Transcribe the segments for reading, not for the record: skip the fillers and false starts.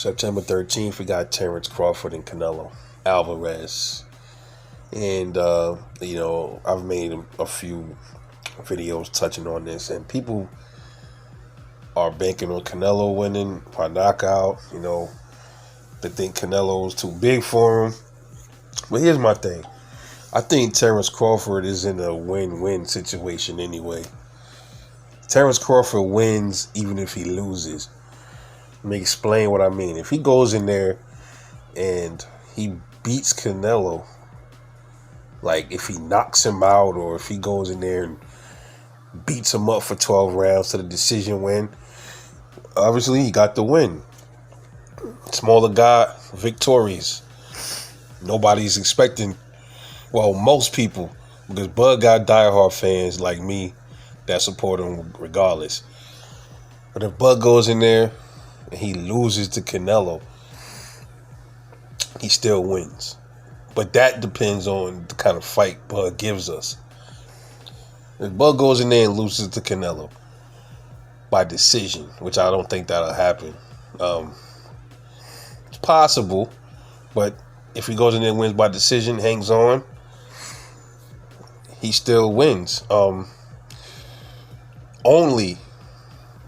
September 13th, we got Terence Crawford and Canelo Alvarez. And, I've made a few videos touching on this, and people are banking on Canelo winning by knockout. They think Canelo's too big for him. But here's my thing. I think Terence Crawford is in a win-win situation anyway. Terence Crawford wins even if he loses. Let me explain what I mean. If he goes in there and he beats Canelo, like if he knocks him out or if he goes in there and beats him up for 12 rounds to the decision win, obviously he got the win. Smaller guy, victorious. Nobody's expecting, well, most people, because Bud got diehard fans like me that support him regardless. But if Bud goes in there and he loses to Canelo, he still wins. But that depends on the kind of fight Bud gives us. If Bud goes in there and loses to Canelo by decision, which I don't think that'll happen, it's possible, but if he goes in there and wins by decision, hangs on, he still wins. Only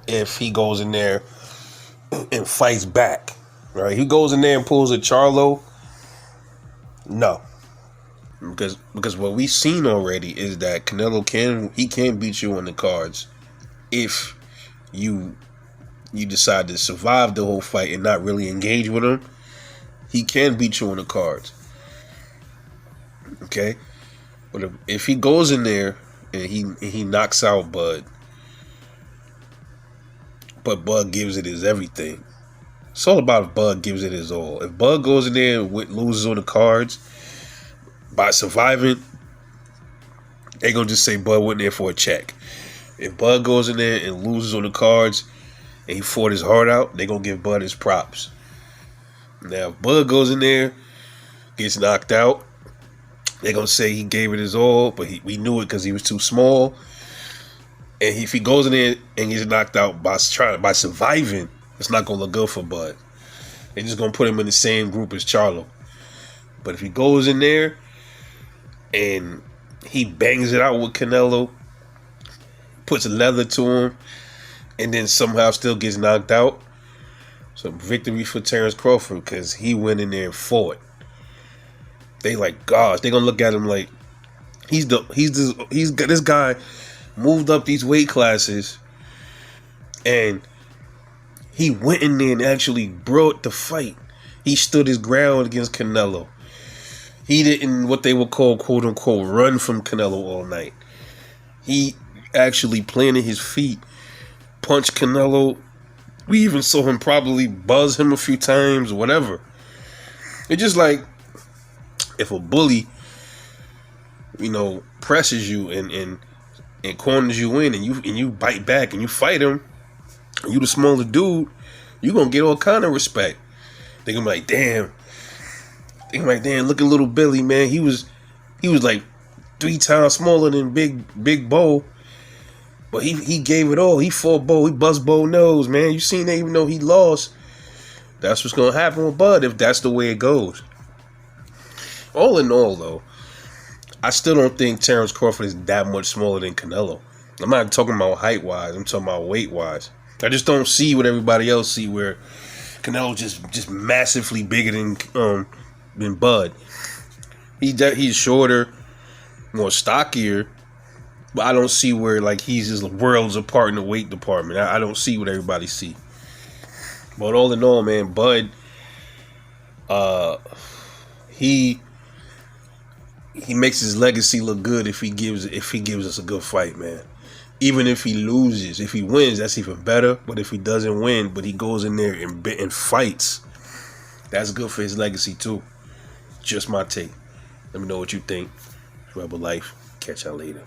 if he goes in there and fights back. Right? He goes in there and pulls a Charlo. No. Because what we've seen already is that Canelo can beat you on the cards if you decide to survive the whole fight and not really engage with him. He can beat you on the cards. Okay? But if he goes in there and he knocks out Bud, but Bud gives it his everything. It's all about if Bud gives it his all. If Bud goes in there and loses on the cards by surviving, they gonna just say Bud went there for a check. If Bud goes in there and loses on the cards and he fought his heart out, they gonna give Bud his props. Now, if Bud goes in there, gets knocked out, they're gonna say he gave it his all, but we knew it because he was too small. And if he goes in there and gets knocked out by surviving, it's not gonna look good for Bud. They're just gonna put him in the same group as Charlo. But if he goes in there and he bangs it out with Canelo, puts leather to him, and then somehow still gets knocked out, so victory for Terence Crawford because he went in there and fought. They like, gosh, they gonna look at him like this guy moved up these weight classes and he went in there and actually brought the fight. He stood his ground against Canelo. He didn't, what they would call, quote unquote, run from Canelo all night. He actually planted his feet, punched Canelo. We even saw him probably buzz him a few times or whatever. It's just like if a bully, presses you and corners you in and you bite back and you fight him, and you the smaller dude, you gonna get all kind of respect. They gonna be like, damn. Look at little Billy, man. He was like 3 times smaller than Big Bo. But he gave it all. He fought Bo. He bust Bo nose, man. You seen that even though he lost. That's what's gonna happen with Bud if that's the way it goes. All in all, though, I still don't think Terence Crawford is that much smaller than Canelo. I'm not talking about height-wise. I'm talking about weight-wise. I just don't see what everybody else see, where Canelo's just massively bigger than Bud. He's shorter, more stockier, but I don't see where like he's just worlds apart in the weight department. I don't see what everybody see. But all in all, man, Bud, he makes his legacy look good if he gives us a good fight, man. Even if he loses, if he wins, that's even better. But if he doesn't win, but he goes in there and fights, that's good for his legacy too. Just my take. Let me know what you think. Rebel Life. Catch y'all later.